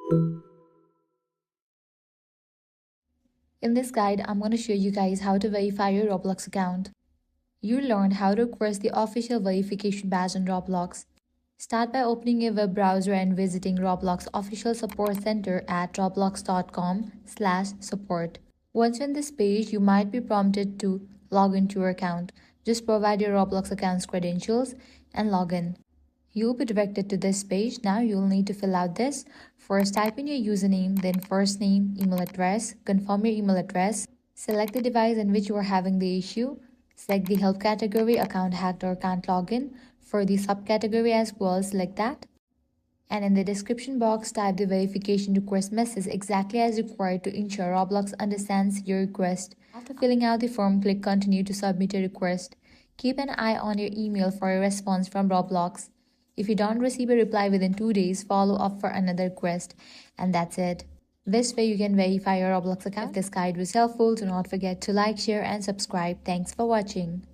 In this guide, I'm going to show you guys how to verify your Roblox account. You learned how to request the official verification badge on Roblox. Start by opening a web browser and visiting Roblox official support center at roblox.com/support. Once you're on this page, you might be prompted to log into your account. Just provide your Roblox account's credentials and log in. You'll be directed to this page. Now you'll need to fill out this. First, type in your username, then first name, email address, confirm your email address, select the device in which you are having the issue, select the help category, account hacked or can't log in. For the subcategory as well, select that. And in the description box, type the verification request message exactly as required to ensure Roblox understands your request. After filling out the form, click continue to submit a request. Keep an eye on your email for a response from Roblox. If you don't receive a reply within 2 days, follow up for another request. And that's it. This way you can verify your Roblox account. If this guide was helpful, do not forget to like, share and subscribe. Thanks for watching.